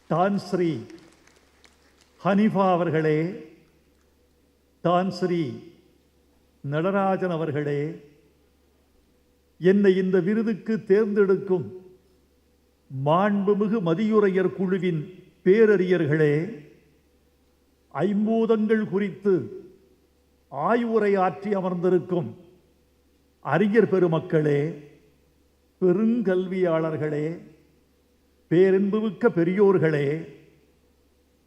தான் ஸ்ரீ ஹனிஃபா அவர்களே, தான் ஸ்ரீ நடராஜன் அவர்களே, என்னை இந்த விருதுக்கு தேர்ந்தெடுக்கும் மாண்புமிகு மதியுரையர் குழுவின் பேரறிஞர்களே, ஐம்பூதங்கள் குறித்து ஆய்வுரை ஆற்றி அமர்ந்திருக்கும் அறிஞர் பெருமக்களே, பெருங்கல்வியாளர்களே, பேரன்புமிக்க பெரியோர்களே,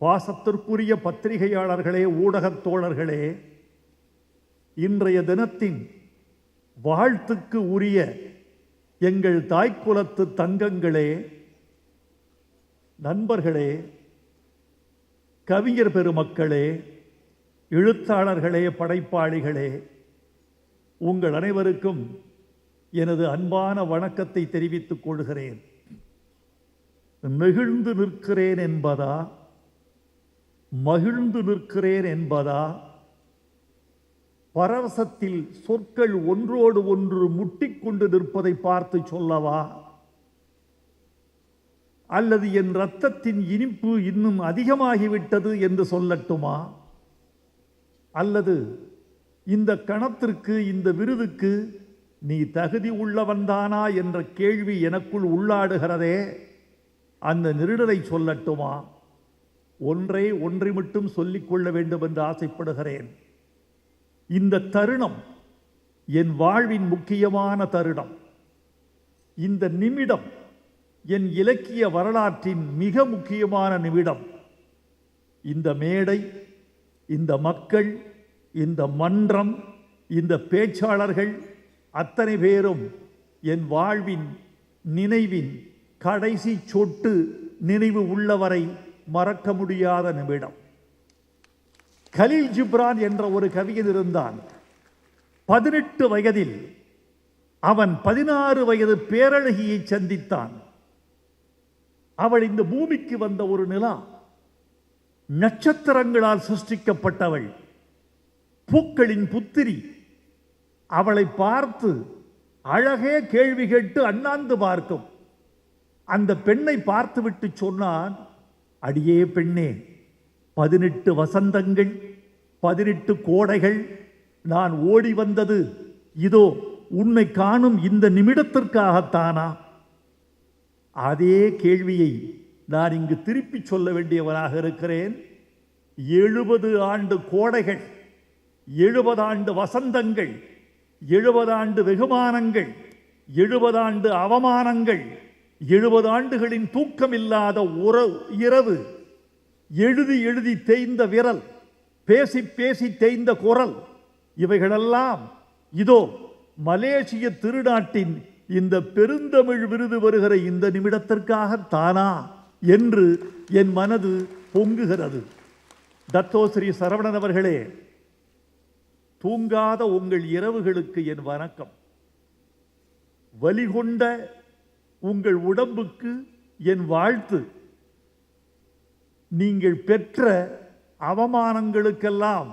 பாசத்திற்குரிய பத்திரிகையாளர்களே, ஊடகத் தோழர்களே, இன்றைய தினத்தின் வாழ்த்துக்கு உரிய எங்கள் தாய்க்குலத்து தங்கங்களே, நண்பர்களே, கவிஞர் பெருமக்களே, எழுத்தாளர்களே, படைப்பாளிகளே, உங்கள் அனைவருக்கும் எனது அன்பான வணக்கத்தை தெரிவித்துக் கொள்கிறேன். நெகிழ்ந்து நிற்கிறேன் என்பதா, மகிழ்ந்து நிற்கிறேன் என்பதா, பரவசத்தில் சொற்கள் ஒன்றோடு ஒன்று முட்டிக்கொண்டு நிற்பதை பார்த்து சொல்லவா, அல்லது என் இரத்தத்தின் இனிப்பு இன்னும் அதிகமாகிவிட்டது என்று சொல்லட்டுமா, அல்லது இந்த கணத்திற்கு, இந்த விருதுக்கு நீ தகுதி உள்ளவன்தானா என்ற கேள்வி எனக்குள் உள்ளாடுகிறதே, அந்த நெருடலை சொல்லட்டுமா? ஒன்றை மட்டும் சொல்லிக்கொள்ள வேண்டும் என்று ஆசைப்படுகிறேன். இந்த தருணம் என் வாழ்வின் முக்கியமான தருணம். இந்த நிமிடம் என் இலக்கிய வரலாற்றின் மிக முக்கியமான நிமிடம். இந்த மேடை, இந்த மக்கள், இந்த மன்றம், இந்த பேச்சாளர்கள் அத்தனை பேரும் என் வாழ்வின் நினைவின் கடைசி சொட்டு நினைவு உள்ளவரை மறக்க முடியாத நிமிடம். கலீல் ஜிப்ரான் என்ற ஒரு கவிஞன் இருந்தான். 18 வயதில் அவன் 16 வயது பேரழகியை சந்தித்தான். அவள் இந்த பூமிக்கு வந்த ஒரு நிலா, நட்சத்திரங்களால் சிருஷ்டிக்கப்பட்டவள், பூக்களின் புத்திரி. அவளை பார்த்து அழகே கேள்வி கேட்டு அண்ணாந்து பார்க்கும். அந்த பெண்ணை பார்த்துவிட்டு சொன்னான், அடியே பெண்ணே, 18 வசந்தங்கள், 18 கோடைகள் நான் ஓடி வந்தது இதோ உன்னை காணும் இந்த நிமிடத்திற்காகத்தானா? அதே கேள்வியை நான் இங்கு திருப்பி சொல்ல வேண்டியவனாக இருக்கிறேன். 70 ஆண்டு கோடைகள், 70 ஆண்டு வசந்தங்கள், 70 ஆண்டு வெகுமானங்கள், 70 ஆண்டு அவமானங்கள், 70 ஆண்டுகளின் தூக்கமில்லாத இரவு, எழுதி எழுதி தேய்ந்த விரல், பேசி பேசி தேய்ந்த குரல், இவைகளெல்லாம் இதோ மலேசிய திருநாட்டின் இந்த பெருந்தமிழ் விருது வருகிற இந்த நிமிடத்திற்காகத்தானா என்று என் மனது பொங்குகிறது. தத்தோஸ்ரீ சரவணன் அவர்களே, தூங்காத உங்கள் இரவுகளுக்கு என் வணக்கம். வலிகொண்ட உங்கள் உடம்புக்கு என் வாழ்த்து. நீங்கள் பெற்ற அவமானங்களுக்கெல்லாம்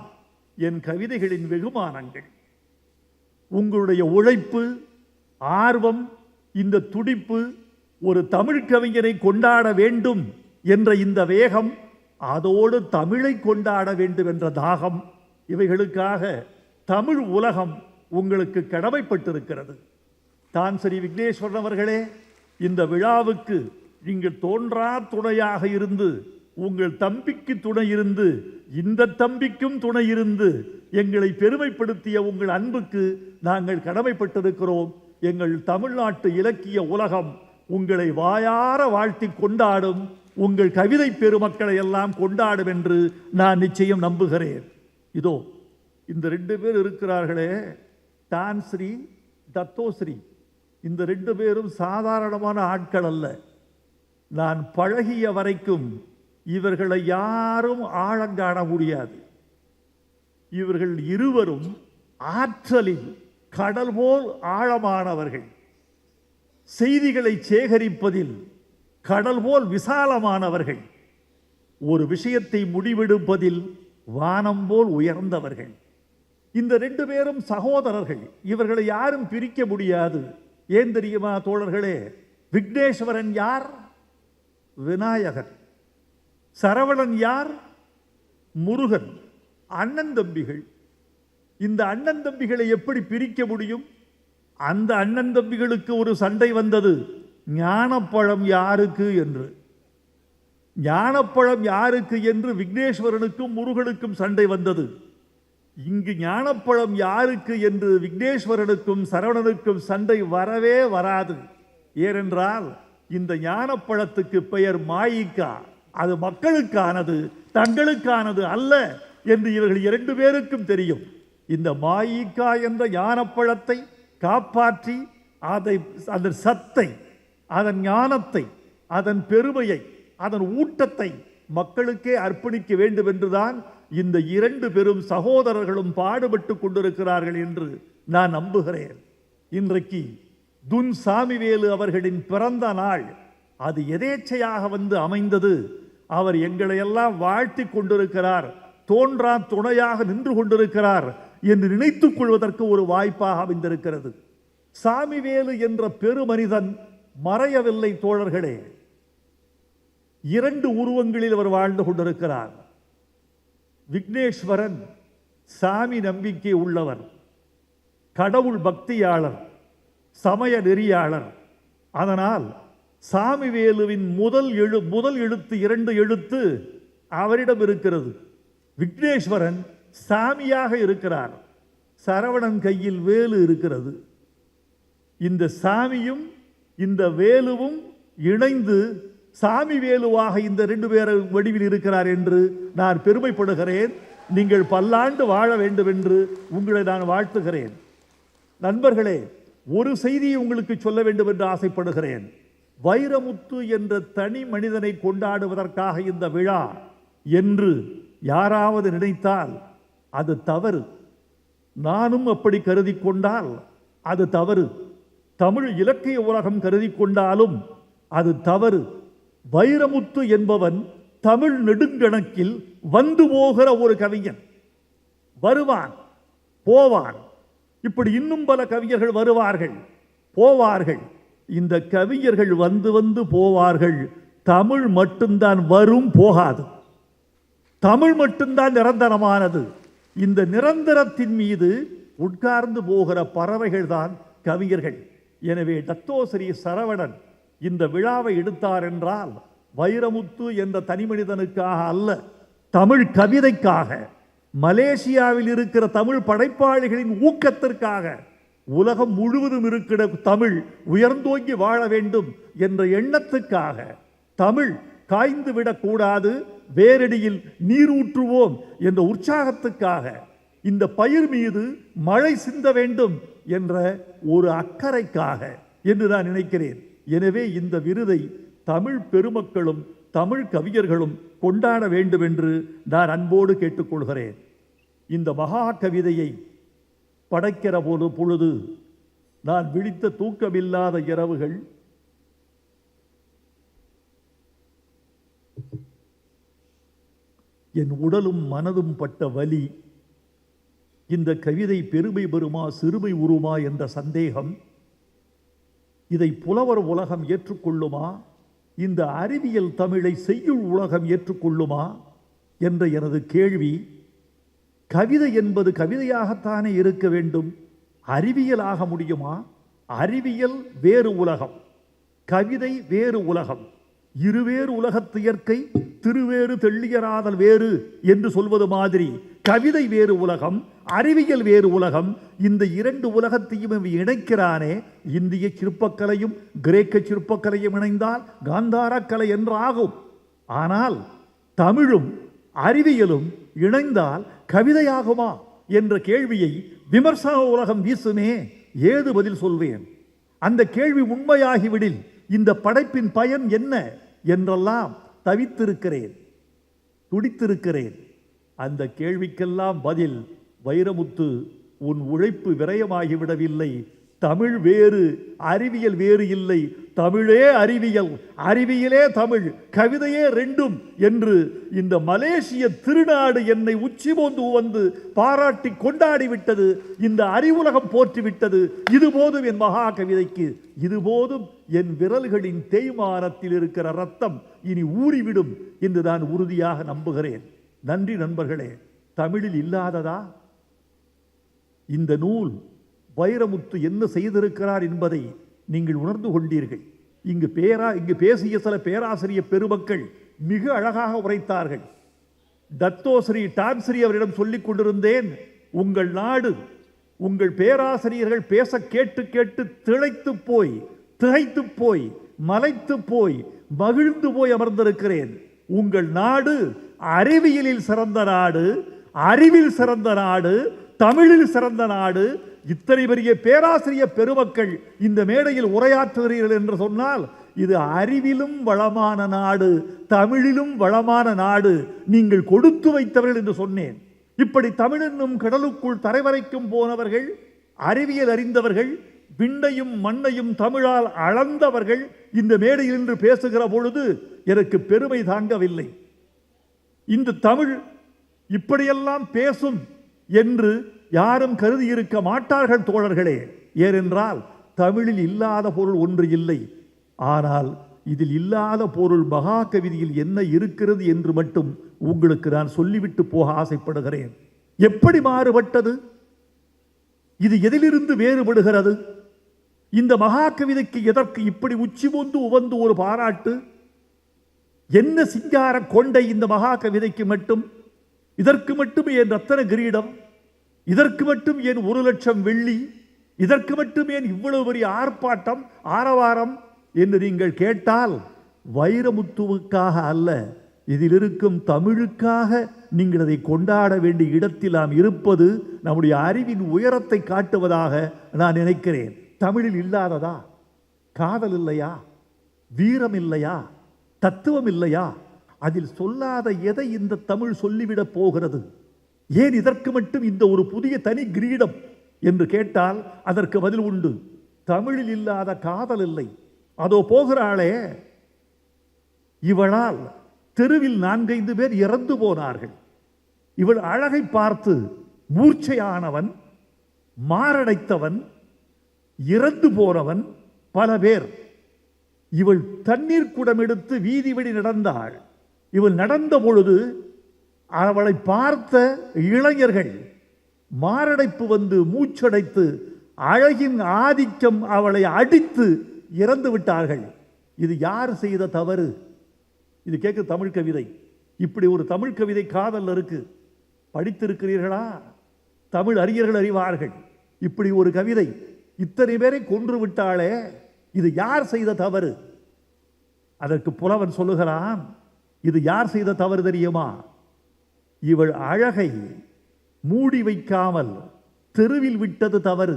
என் கவிதைகளின் வெகுமானங்கள். உங்களுடைய உழைப்பு, ஆர்வம், இந்த துடிப்பு, ஒரு தமிழ் கவிஞரை கொண்டாட வேண்டும் என்ற இந்த வேகம், அதோடு தமிழை கொண்டாட வேண்டும் என்ற தாகம், இவைகளுக்காக தமிழ் உலகம் உங்களுக்கு கடமைப்பட்டிருக்கிறது. தான் ஸ்ரீ விக்னேஸ்வரன் அவர்களே, இந்த விழாவுக்கு நீங்கள் தோன்றா துணையாக இருந்து, உங்கள் தம்பிக்கு துணை இருந்து, இந்த தம்பிக்கும் துணை இருந்து எங்களை பெருமைப்படுத்திய உங்கள் அன்புக்கு நாங்கள் கடமைப்பட்டிருக்கிறோம். எங்கள் தமிழ்நாட்டு இலக்கிய உலகம் உங்களை வாயார வாழ்த்தி கொண்டாடும். உங்கள் கவிதை பெருமக்களை எல்லாம் கொண்டாடும் என்று நான் நிச்சயம் நம்புகிறேன். இதோ இந்த 2 பேர் இருக்கிறார்களே, தான் ஸ்ரீ, தத்தோஸ்ரீ, இந்த 2 பேரும் சாதாரணமான ஆட்கள் அல்ல. நான் பழகிய வரைக்கும் இவர்களை யாரும் ஆழங்காண முடியாது. இவர்கள் இருவரும் ஆற்றலில் கடல் போல் ஆழமானவர்கள், செய்திகளை சேகரிப்பதில் கடல் போல் விசாலமானவர்கள், ஒரு விஷயத்தை முடிவெடுப்பதில் வானம் போல் உயர்ந்தவர்கள். இந்த 2 பேரும் சகோதரர்கள். இவர்களை யாரும் பிரிக்க முடியாது. ஏன் தெரியுமா தோழர்களே? விக்னேஸ்வரன் யார்? விநாயகர். சரவணன் யார்? முருகன். அண்ணன் தம்பிகள். இந்த அண்ணன் தம்பிகளை எப்படி பிரிக்க முடியும்? அந்த அண்ணன் தம்பிகளுக்கு ஒரு சண்டை வந்தது, ஞானப்பழம் யாருக்கு என்று. ஞானப்பழம் யாருக்கு என்று விக்னேஸ்வரனுக்கும் முருகனுக்கும் சண்டை வந்தது. இங்கு ஞானப்பழம் யாருக்கு என்று விக்னேஸ்வரனுக்கும் சரவணனுக்கும் சண்டை வரவே வராது. ஏனென்றால் இந்த ஞானப்பழத்துக்கு பெயர் மாயிக்கா. அது மக்களுக்கானது, தங்களுக்கானது அல்ல என்று இவர்கள் இரண்டு பேருக்கும் தெரியும். இந்த மாயிக்கா என்ற ஞானப்பழத்தை காப்பாற்றி அதன் சத்தை, அதன் ஞானத்தை, அதன் பெருமையை, அதன் ஊட்டத்தை மக்களுக்கே அர்ப்பணிக்க வேண்டும் என்றுதான் இந்த இரண்டு பெரும் சகோதரர்களும் பாடுபட்டு கொண்டிருக்கிறார்கள் என்று நான் நம்புகிறேன். இன்றைக்கு துன் சாமிவேலு அவர்களின் பிறந்த நாள். அது எதேச்சையாக வந்து அமைந்தது. அவர் எங்களை எல்லாம் வாழ்த்தி கொண்டிருக்கிறார், தோன்றா துணையாக நின்று கொண்டிருக்கிறார் என்று நினைத்துக் கொள்வதற்கு ஒரு வாய்ப்பாக அமைந்திருக்கிறது. சாமிவேலு என்ற பெருமனிதன் மறையவில்லை தோழர்களே. இரண்டு உருவங்களில் அவர் வாழ்ந்து கொண்டிருக்கிறார். விக்னேஸ்வரன் சாமி நம்பிக்கை உள்ளவர், கடவுள் பக்தியாளர், சமய நெறியாளர். அதனால் சாமிவேலுவின் முதல் எழுத்து, இரண்டு எழுத்து அவரிடம் இருக்கிறது. விக்னேஸ்வரன் சாமியாக இருக்கிறார், சரவணன் கையில் வேலு இருக்கிறது. இந்த சாமியும் இந்த வேலுவும் இணைந்து சாமி வேலுவாக இந்த ரெண்டு பேர் வடிவில் இருக்கிறார் என்று நான் பெருமைப்படுகிறேன். நீங்கள் பல்லாண்டு வாழ வேண்டும் என்று உங்களை நான் வாழ்த்துகிறேன். நண்பர்களே, ஒரு செய்தியை உங்களுக்கு சொல்ல வேண்டும் என்று ஆசைப்படுகிறேன். வைரமுத்து என்ற தனி மனிதனை கொண்டாடுவதற்காக இந்த விழா என்று யாராவது நினைத்தால் அது தவறு. நானும் அப்படி கருதி கொண்டால் அது தவறு. தமிழ் இலக்கிய உலகம் கருதி கொண்டாலும் அது தவறு. வைரமுத்து என்பவன் தமிழ் நெடுங்கணக்கில் வந்து போகிற ஒரு கவிஞன். வருவான், போவான். இப்படி இன்னும் பல கவிஞர்கள் வருவார்கள், போவார்கள். இந்த கவிஞர்கள் வந்து வந்து போவார்கள். தமிழ் மட்டும்தான் வரும், போகாது. தமிழ் மட்டும்தான் நிரந்தரமானது. இந்த நிரந்தரத்தின் மீது உட்கார்ந்து போகிற பறவைகள் தான் கவிஞர்கள். எனவே டத்தோஸ்ரீ சரவணன் இந்த விழாவை எடுத்தார் என்றால் வைரமுத்து என்ற தனி மனிதனுக்காக அல்ல, தமிழ் கவிதைக்காக, மலேசியாவில் இருக்கிற தமிழ் படைப்பாளிகளின் ஊக்கத்திற்காக, உலகம் முழுவதும் இருக்கிற தமிழ் உயர்ந்தோங்கி வாழ வேண்டும் என்ற எண்ணத்துக்காக, தமிழ் காய்ந்து விடக்கூடாது, வேரடியில் நீர் ஊற்றுவோம் என்ற உற்சாகத்துக்காக, இந்த பயிர் மீது மழை சிந்த வேண்டும் என்ற ஒரு அக்கறைக்காக என்று நான் நினைக்கிறேன். எனவே இந்த விருதை தமிழ் பெருமக்களும் தமிழ் கவிஞர்களும் கொண்டாட வேண்டும் என்று நான் அன்போடு கேட்டுக்கொள்கிறேன். இந்த மகா கவிதையை படைக்கிற பொழுது நான் விழித்த தூக்கமில்லாத இரவுகள், என் உடலும் மனதும் பட்ட வலி, இந்த கவிதை பெருமை பெறுமா சிறுமை உருமா என்ற சந்தேகம், இதை புலவர் உலகம் ஏற்றுக்கொள்ளுமா, இந்த அறிவியல் தமிழை செய்யுள் உலகம் ஏற்றுக்கொள்ளுமா என்ற எனது கேள்வி. கவிதை என்பது கவிதையாகத்தானே இருக்க வேண்டும், அறிவியலாக முடியுமா? அறிவியல் வேறு உலகம், கவிதை வேறு உலகம். இருவேறு உலகத்து இயற்கை திருவேறு தெள்ளியராதல் வேறு என்று சொல்வது மாதிரி கவிதை வேறு உலகம், அறிவியல் வேறு உலகம். இந்த இரண்டு உலகத்தையும் இணைக்கிறானே. இந்திய சிற்பக்கலையும் கிரேக்க சிற்பக்கலையும் இணைந்தால் காந்தார கலை என்றாகும். ஆனால் தமிழும் அறிவியலும் இணைந்தால் கவிதையாகுமா என்ற கேள்வியை விமர்சன உலகம் வீசுமே. ஏது பதில் சொல்வேன்? அந்த கேள்வி உண்மையாகிவிடில் இந்த படைப்பின் பயன் என்ன என்றெல்லாம் தவித்திருக்கிறேன், துடித்திருக்கிறேன். அந்த கேள்விக்கெல்லாம் பதில் வைரமுத்து, உன் உழைப்பு விரயமாகிவிடவில்லை, தமிழ் வேறு அறிவியல் வேறு இல்லை, தமிழே அறிவியல், அறிவியலே தமிழ், கவிதையே ரெண்டும் என்று இந்த மலேசிய திருநாடு என்னை உச்சி மோந்து வந்து பாராட்டி கொண்டாடி விட்டது. இந்த அறிவுலகம் போற்றிவிட்டது. இது போதும் என் மகா கவிதைக்கு, இது போதும் என் விரல்களின் தேய்மானத்தில் இருக்கிற ரத்தம் இனி ஊறிவிடும் என்று நான் உறுதியாக நம்புகிறேன். நன்றி நண்பர்களே. தமிழில் இல்லாததா? இந்த நூல் வைரமுத்து என்ன செய்திருக்கிறார் என்பதை நீங்கள் உணர்ந்து கொண்டீர்கள். இங்கு பேசிய சில பேராசிரியர் பெருமக்கள் மிக அழகாக உரைத்தார்கள். தத்தோஸ்ரீ டான்ஸ்ரீ அவரிடம் சொல்லிக் கொண்டிருந்தேன், உங்கள் நாடு உங்கள் பேராசிரியர்கள் பேச கேட்டு கேட்டு திகைத்து போய் மலைத்து போய் மகிழ்ந்து போய் அமர்ந்திருக்கிறேன். உங்கள் நாடு அறிவியலில் சிறந்த நாடு, அறிவில் சிறந்த நாடு, தமிழில் சிறந்த நாடு. இத்தனை பெரிய பேராசிரியர் பெருமக்கள் இந்த மேடையில் உரையாற்றுகிறீர்கள் என்று சொன்னால் இது அறிவிலும் வளமான நாடு, தமிழிலும் வளமான நாடு, நீங்கள் கொடுத்து வைத்தவர்கள் என்று சொன்னேன். இப்படி தமிழ் என்னும் கடலுக்குள் தரைவரைக்கும் போனவர்கள், அறிவியல் அறிந்தவர்கள், விண்ணையும் மண்ணையும் தமிழால் அளந்தவர்கள் இந்த மேடையில் நின்று பேசுகிற பொழுது எனக்கு பெருமை தாங்கவில்லை. இந்த தமிழ் இப்படியெல்லாம் பேசும் என்று யாரும் கருதி இருக்க மாட்டார்கள் தோழர்களே. ஏனென்றால் தமிழில் இல்லாத பொருள் ஒன்று இல்லை. ஆனால் இதில் இல்லாத பொருள் மகா கவிதையில் என்ன இருக்கிறது என்று மட்டும் உங்களுக்கு நான் சொல்லிவிட்டு போக ஆசைப்படுகிறேன். எப்படி மாறுபட்டது? இது எதிலிருந்து வேறுபடுகிறது? இந்த மகா கவிதைக்கு எதற்கு இப்படி உச்சி மோந்து உவந்து ஒரு பாராட்டு? என்ன சிங்கார கொண்டை இந்த மகா கவிதைக்கு மட்டும்? இதற்கு மட்டும் என் ரத்தன கிரீடம், இதற்கு மட்டும் ஏன் 1,00,000 வெள்ளி, இதற்கு மட்டும் ஏன் இவ்வளவு பெரிய ஆர்ப்பாட்டம் ஆரவாரம் என்று நீங்கள் கேட்டால், வைரமுத்துவுக்காக அல்ல, இதில் இருக்கும் தமிழுக்காக நீங்கள் அதை கொண்டாட வேண்டிய இடத்தில் நாம் இருப்பது நம்முடைய அறிவின் உயரத்தை காட்டுவதாக நான் நினைக்கிறேன். தமிழில் இல்லாததா? காதல் இல்லையா? வீரம் இல்லையா? தத்துவம் இல்லையா? அதில் சொல்லாத எதை இந்த தமிழ் சொல்லிவிடப் போகிறது? ஏன் இதற்கு மட்டும் இந்த ஒரு புதிய தனி கிரீடம் என்று கேட்டால் அதற்கு பதில் உண்டு. தமிழில் இல்லாத காதல் இல்லை. அதோ போகிறாளே, இவளால் தெருவில் 4-5 பேர் இறந்து போனார்கள். இவள் அழகை பார்த்து மூர்ச்சையானவன், மாரடைத்தவன், இறந்து போனவன் பல பேர். இவள் தண்ணீர் குடம் எடுத்து வீதி வழி நடந்தாள். இவள் நடந்த பொழுது அவளை பார்த்த இளைஞர்கள் மாரடைப்பு வந்து மூச்சடைத்து அழகின் ஆதிக்கம் அவளை அடித்து இறந்து விட்டார்கள். இது யார் செய்த தவறு? இது கேட்க தமிழ் கவிதை. இப்படி ஒரு தமிழ் கவிதை காதல் இருக்கு, படித்திருக்கிறீர்களா? தமிழ் அறிஞர்கள் அறிவார்கள். இப்படி ஒரு கவிதை இத்தனை பேரை கொன்று விட்டாளே, இது யார் செய்த தவறு? அதற்கு புலவன் சொல்லுகிறான், இது யார் செய்த தவறு தெரியுமா? இவள் அழகை மூடி வைக்காமல் தெருவில் விட்டது தவறு.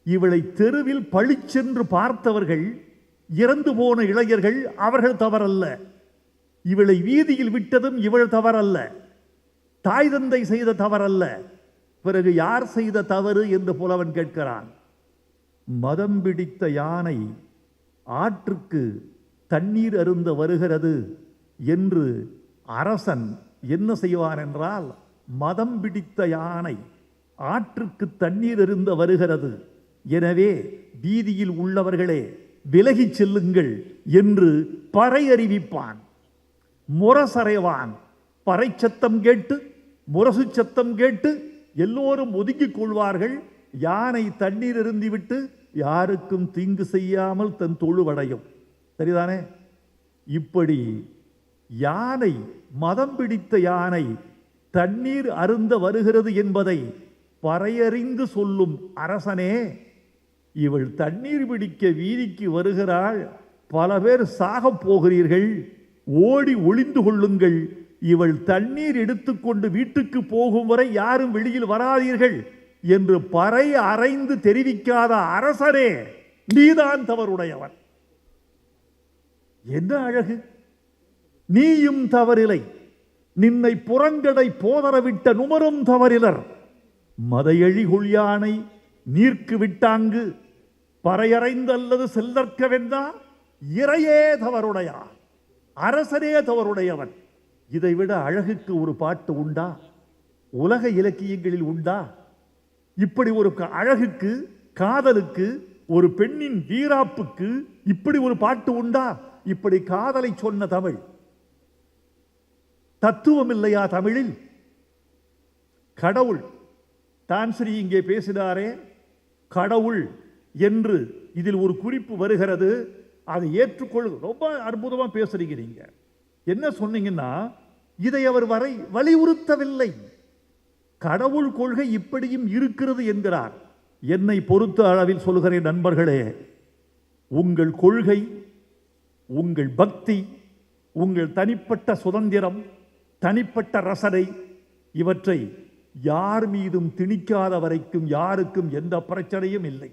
இவளை தெருவில் பழிச்சென்று பார்த்தவர்கள், இறந்து போன இளைஞர்கள், அவர்கள் தவறல்ல. இவளை வீதியில் விட்டதும் இவள் தவறல்ல. தாய் தந்தை செய்த தவறல்ல. பிறகு யார் செய்த தவறு என்று புலவன் கேட்கிறான். மதம் பிடித்த யானை ஆற்றுக்கு தண்ணீர் அருந்த வருகிறது என்று அரசன் என்ன செய்வான் என்றால், மதம் பிடித்த யானை ஆற்றுக்கு தண்ணீர் அருந்த வருகிறது, எனவே வீதியில் உள்ளவர்களே விலகி செல்லுங்கள் என்று பறை அறிவிப்பான். முரசறைவான். பறை சத்தம் கேட்டு, முரசு சத்தம் கேட்டு எல்லோரும் ஒதுக்கிக் கொள்வார்கள். யானை தண்ணீர் அருந்திவிட்டு யாருக்கும் தீங்கு செய்யாமல் தன் தொழுவடையும். சரிதானே? இப்படி யானை, மதம் பிடித்த யானை தண்ணீர் அருந்த வருகிறது என்பதை பறையறிந்து சொல்லும் அரசனே, இவள் தண்ணீர் பிடிக்க வீதிக்கு வருகிறாள், பல பேர் சாகப் போகிறீர்கள், ஓடி ஒளிந்து கொள்ளுங்கள், இவள் தண்ணீர் எடுத்துக்கொண்டு வீட்டுக்கு போகும் வரை யாரும் வெளியில் வராதீர்கள் என்று பறை அறைந்து தெரிவிக்காத அரசரே, நீதான் தவறுடையவன். என்ன அழகு! நீயும் தவறில்லை, நின்னை புறங்கடை போதரவிட்ட நுமரும் தவறிலர். மதையழி கொள்யானை நீர்க்கு விட்டாங்கு பறையறைந்து அல்லது செல்லற்க வென்றா இறையே தவறுடையார், அரசனே தவறுடையவன். இதைவிட அழகுக்கு ஒரு பாட்டு உண்டா? உலக இலக்கியங்களில் உண்டா? இப்படி ஒரு அழகுக்கு, காதலுக்கு, ஒரு பெண்ணின் வீராப்புக்கு இப்படி ஒரு பாட்டு உண்டா? இப்படி காதலை சொன்ன தமிழ். தத்துவம் இல்லையா தமிழில்? கடவுள் தான் ஸ்ரீ இங்கே பேசினாரே, கடவுள் என்று இதில் ஒரு குறிப்பு வருகிறது. அதை ஏற்றுக்கொள். ரொம்ப அற்புதமா பேசுறீங்க. நீங்க என்ன சொன்னீங்கன்னா, இதை அவர் வலியுறுத்தவில்லை. கடவுள் கொள்கை இப்படியும் இருக்கிறது என்கிறார். என்னை பொறுத்த அளவில் சொல்கிறேன் நண்பர்களே, உங்கள் கொள்கை, உங்கள் பக்தி, உங்கள் தனிப்பட்ட சுதந்திரம், தனிப்பட்ட ரசனை, இவற்றை யார் மீதும் திணிக்காத வரைக்கும் யாருக்கும் எந்த பிரச்சனையும் இல்லை.